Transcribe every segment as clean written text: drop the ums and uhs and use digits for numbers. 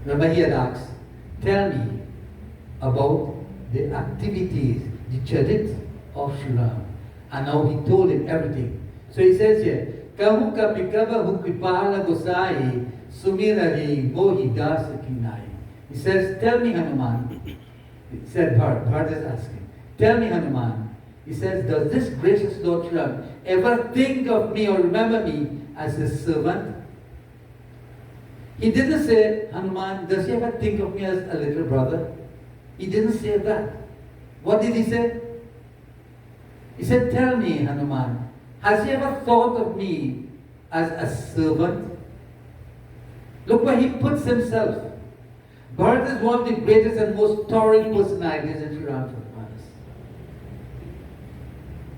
Remember, he had asked, tell me about the activities, the charit of Sri Ram. And now he told him everything. So he says here, Kahu ka pikava hu kripala gosai sumirari mohi dasa kinai. He says, tell me, Hanuman. He said, Bharat is asking, tell me, Hanuman. He says, does this gracious Lord Sri Ram ever think of me or remember me as his servant? He didn't say, Hanuman, does he ever think of me as a little brother? He didn't say that. What did he say? He said, tell me, Hanuman, has he ever thought of me as a servant? Look where he puts himself. Bharat is one of the greatest and most towering personalities in Sri Ram's life.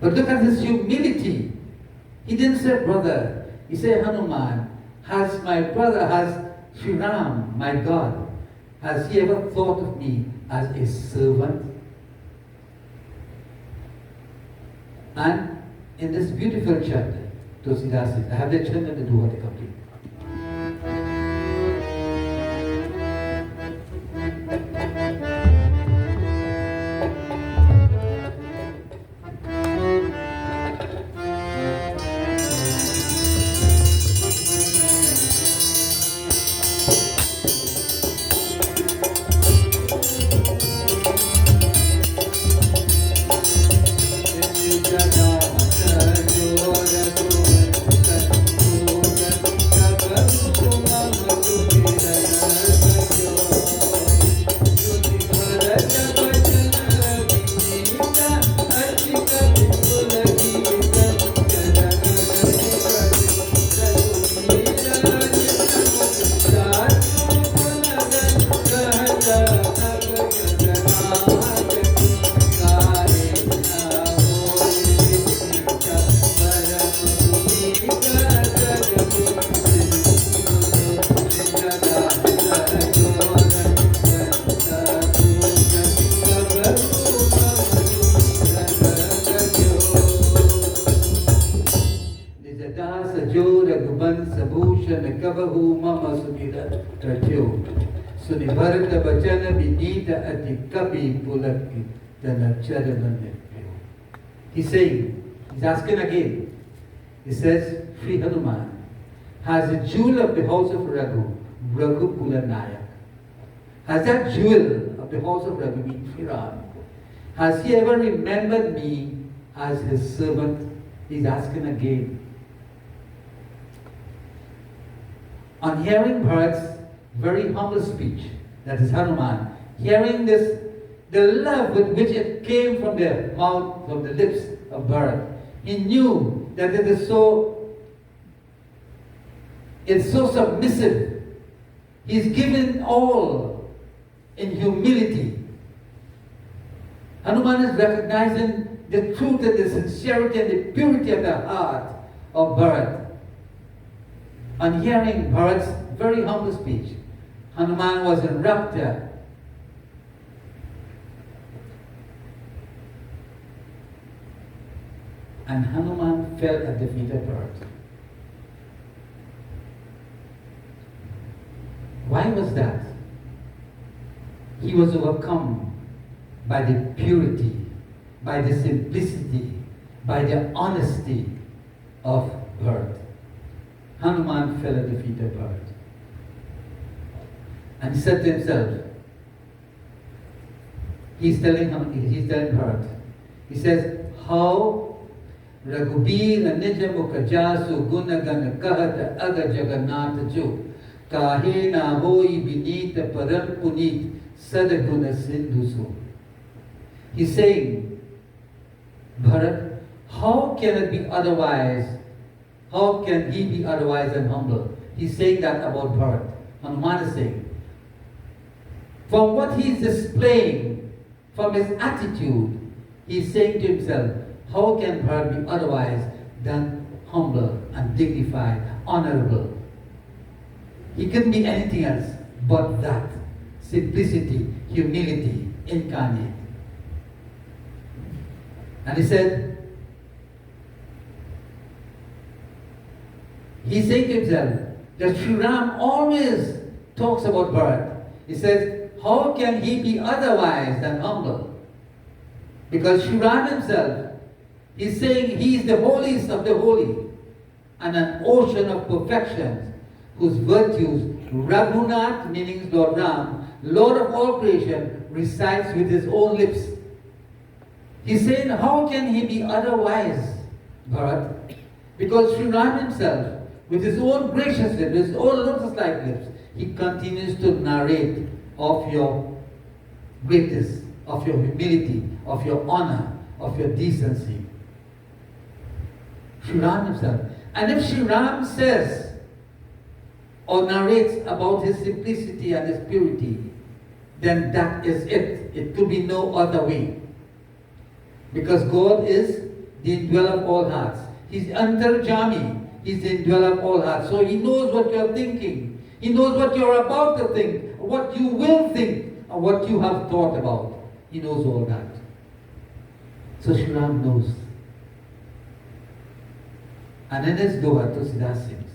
But look at his humility. He didn't say brother. He said, Hanuman, has my brother, has Sri Ram, my God, has he ever thought of me as a servant? And in this beautiful chapter, Tulsidas says, I have the children to do what they complete. He's saying, he's asking again. He says, Sri Hanuman has a jewel of the house of Raghu, Raghupula Nayak. Has that jewel of the house of Raghu been Sri Ram? Has he ever remembered me as his servant? He's asking again. On hearing Bharat's very humble speech, that is Hanuman, hearing this, the love with which it came from the mouth, from the lips of Bharat, he knew that it's so submissive. He's given all in humility. Hanuman is recognizing the truth and the sincerity and the purity of the heart of Bharat. On hearing Bharat's very humble speech, Hanuman was in rapture. And Hanuman fell at the feet of Bharat. Why was that? He was overcome by the purity, by the simplicity, by the honesty of Bharat. Hanuman fell at the feet of Bharat. And he said to himself, he's telling Bharat, he says, how Raghubir Nija Mukhajasu Gunagana Kahata Aga Jagannatha Jo Kahe Na Hoi Binita Param Punit Sadaguna Sindhusu. He's saying, Bharat, how can it be otherwise? How can he be otherwise than humble? He's saying that about Bharat. Hanuman is saying, from what he's displaying, from his attitude, he's saying to himself, how can Bharat be otherwise than humble and dignified, honorable? He couldn't be anything else but that. Simplicity, humility, incarnate. And he said, he's saying to himself that Sri Ram always talks about Bharat. He says, how can he be otherwise than humble? Because Sri Ram himself, he's saying he is the holiest of the holy and an ocean of perfections whose virtues Raghunath, meaning Lord Ram, Lord of all creation, recites with his own lips. He's saying, how can he be otherwise, Bharat? Because Sri Ram himself, with his own gracious lips, his own lotus-like lips, he continues to narrate of your greatness, of your humility, of your honor, of your decency. Sri Ram himself. And if Sri Ram says or narrates about his simplicity and his purity, then that is it. It could be no other way. Because God is the indweller of all hearts. He's Antarjami. He's the indweller of all hearts. So he knows what you're thinking. He knows what you're about to think, what you will think, or what you have thought about. He knows all that. So Sri Ram knows. And in his Doha, Tulsidas sings,